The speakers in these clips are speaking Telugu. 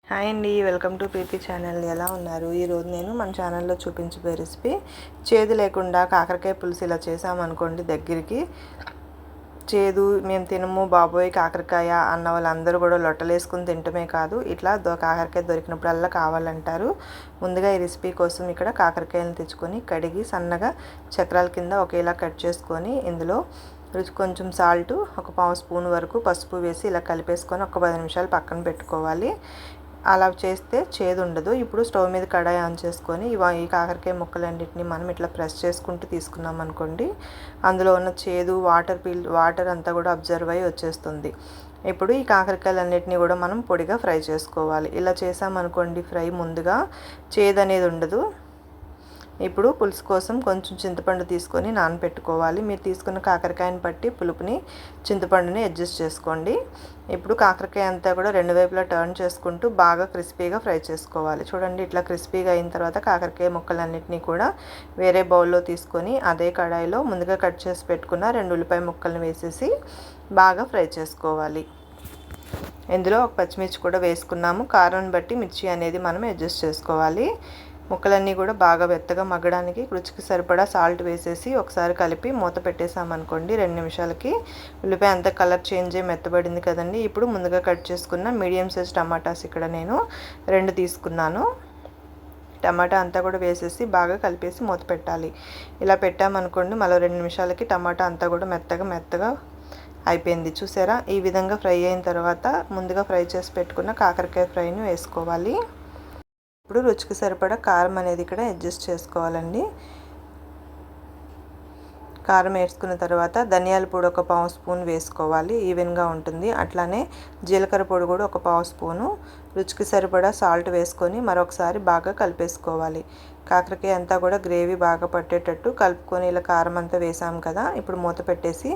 హాయ్ అండి, వెల్కమ్ టు ప్రీతి ఛానల్. ఎలా ఉన్నారు? ఈరోజు నేను మన ఛానల్లో చూపించబోయే రెసిపీ చేదు లేకుండా కాకరకాయ పులుసు. ఇలా చేసామనుకోండి దగ్గరికి చేదు మేము తినము బాబోయ్ కాకరకాయ అన్న వాళ్ళందరూ కూడా లొట్టలేసుకుని తింటమే కాదు, ఇట్లా కాకరకాయ దొరికినప్పుడల్లా కావాలంటారు. ముందుగా ఈ రెసిపీ కోసం ఇక్కడ కాకరకాయలను తెచ్చుకొని కడిగి సన్నగా చక్రాల కింద ఒకేలా కట్ చేసుకొని ఇందులో కొంచెం సాల్ట్, ఒక పావు స్పూన్ వరకు పసుపు వేసి ఇలా కలిపేసుకొని ఒక 10 నిమిషాలు పక్కన పెట్టుకోవాలి. అలా చేస్తే చేదు ఉండదు. ఇప్పుడు స్టవ్ మీద కడాయి ఆన్ చేసుకొని ఈ కాకరకాయ ముక్కలన్నింటినీ మనం ఇట్లా ప్రెస్ చేసుకుంటూ తీసుకున్నాం అనుకోండి, అందులో ఉన్న చేదు వాటర్ అంతా కూడా అబ్జర్వ్ అయ్యి వచ్చేస్తుంది. ఇప్పుడు ఈ కాకరకాయలన్నింటినీ కూడా మనం పొడిగా ఫ్రై చేసుకోవాలి. ఇలా చేసామనుకోండి ఫ్రై ముందుగా చేదు అనేది ఉండదు. ఇప్పుడు పులుసు కోసం కొంచెం చింతపండు తీసుకొని నానబెట్టుకోవాలి. మీరు తీసుకున్న కాకరకాయని బట్టి పులుపుని చింతపండుని అడ్జస్ట్ చేసుకోండి. ఇప్పుడు కాకరకాయ అంతా కూడా రెండు వైపులా టర్న్ చేసుకుంటూ బాగా క్రిస్పీగా ఫ్రై చేసుకోవాలి. చూడండి, ఇట్లా క్రిస్పీగా అయిన తర్వాత కాకరకాయ ముక్కలన్నింటినీ కూడా వేరే బౌల్లో తీసుకొని అదే కడాయిలో ముందుగా కట్ చేసి పెట్టుకున్న 2 ఉల్లిపాయ ముక్కలను వేసేసి బాగా ఫ్రై చేసుకోవాలి. ఇందులో ఒక పచ్చిమిర్చి కూడా వేసుకున్నాము. కారం బట్టి మిర్చి అనేది మనం అడ్జస్ట్ చేసుకోవాలి. ముక్కలన్నీ కూడా బాగా మెత్తగా మగ్గడానికి రుచికి సరిపడా సాల్ట్ వేసేసి ఒకసారి కలిపి మూత పెట్టేసామనుకోండి 2 నిమిషాలకి ఉల్లిపాయ అంతా కలర్ చేంజ్ అయ్యి మెత్తబడింది కదండి. ఇప్పుడు ముందుగా కట్ చేసుకున్న మీడియం సైజ్ టమాటాస్ ఇక్కడ నేను 2 తీసుకున్నాను. టమాటా అంతా కూడా వేసేసి బాగా కలిపేసి మూత పెట్టాలి. ఇలా పెట్టామనుకోండి మరో 2 నిమిషాలకి టమాటా అంతా కూడా మెత్తగా అయిపోయింది. చూసారా? ఈ విధంగా ఫ్రై అయిన తర్వాత ముందుగా ఫ్రై చేసి పెట్టుకున్న కాకరకాయ ఫ్రైని వేసుకోవాలి. ఇప్పుడు రుచికి సరిపడా కారం అనేది ఇక్కడ అడ్జస్ట్ చేసుకోవాలండి. కారం వేసుకున్న తర్వాత ధనియాల పొడి ఒక పావు స్పూన్ వేసుకోవాలి, ఈవెన్గా ఉంటుంది. అట్లానే జీలకర్ర పొడి కూడా ఒక పావు స్పూను, రుచికి సరిపడా సాల్ట్ వేసుకొని మరొకసారి బాగా కలిపేసుకోవాలి. కాకరకాయ అంతా కూడా గ్రేవీ బాగా పట్టేటట్టు కలుపుకొని ఇలా కారం అంతా వేసాం కదా. ఇప్పుడు మూత పెట్టేసి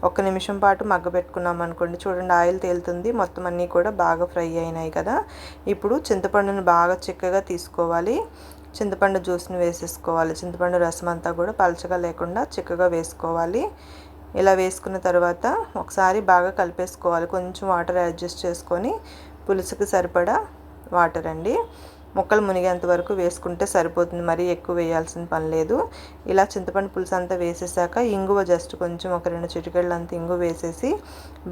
1 నిమిషం పాటు మగ్గబెట్టుకున్నాం అనుకోండి. చూడండి, ఆయిల్ తేలుతుంది, మొత్తం అన్నీ కూడా బాగా ఫ్రై అయినాయి కదా. ఇప్పుడు చింతపండును బాగా చిక్కగా తీసుకోవాలి. చింతపండు జ్యూస్ని వేసేసుకోవాలి. చింతపండు రసం అంతా కూడా పలచగా లేకుండా చిక్కగా వేసుకోవాలి. ఇలా వేసుకున్న తర్వాత ఒకసారి బాగా కలిపేసుకోవాలి. కొంచెం వాటర్ అడ్జస్ట్ చేసుకొని పులుసుకి సరిపడా వాటర్ అండి, ముక్కలు మునిగేంత వరకు వేసుకుంటే సరిపోతుంది, మరీ ఎక్కువ వేయాల్సిన పని లేదు. ఇలా చింతపండు పులుసు అంతా వేసేసాక ఇంగువ జస్ట్ కొంచెం ఒక 2 చిటికెళ్ళు అంత ఇంగువ వేసేసి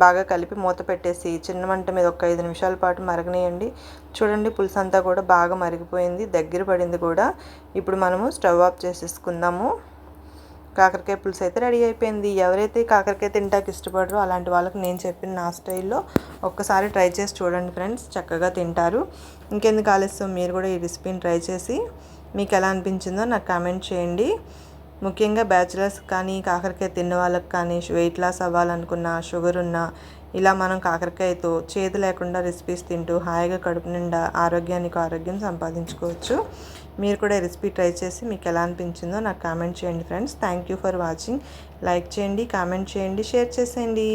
బాగా కలిపి మూత పెట్టేసి చిన్న మంట మీద ఒక 5 నిమిషాల పాటు మరగనియండి. చూడండి, పులుసు అంతా కూడా బాగా మరిగిపోయింది, దగ్గర పడింది కూడా. ఇప్పుడు మనము స్టవ్ ఆఫ్ చేసేసుకుందాము. కాకరకాయ పులుసు అయితే రెడీ అయిపోయింది. ఎవరైతే కాకరకాయ తింటాకి ఇష్టపడరో అలాంటి వాళ్ళకి నేను చెప్పిన నా స్టైల్లో ఒక్కసారి ట్రై చేసి చూడండి ఫ్రెండ్స్, చక్కగా తింటారు. ఇంకెందుకు ఆలస్యం, మీరు కూడా ఈ రెసిపీని ట్రై చేసి మీకు ఎలా అనిపించిందో నాకు కామెంట్ చేయండి. ముఖ్యంగా బ్యాచిలర్స్ కానీ కాకరకాయ తిన్న వాళ్ళకి కానీ వెయిట్ లాస్ అవ్వాలనుకున్న, షుగర్ ఉన్నా ఇలా మనం కాకరకాయతో చేదు లేకుండా రెసిపీస్ తింటూ హాయిగా కడుపు నిండా ఆరోగ్యం సంపాదించుకోవచ్చు. మీరు కూడా ఈ రెసిపీ ట్రై చేసి మీకు ఎలా అనిపించిందో నాకు కామెంట్ చేయండి friends. Thank you for watching. Like చేయండి, కామెంట్ చేయండి, షేర్ చేసేయండి.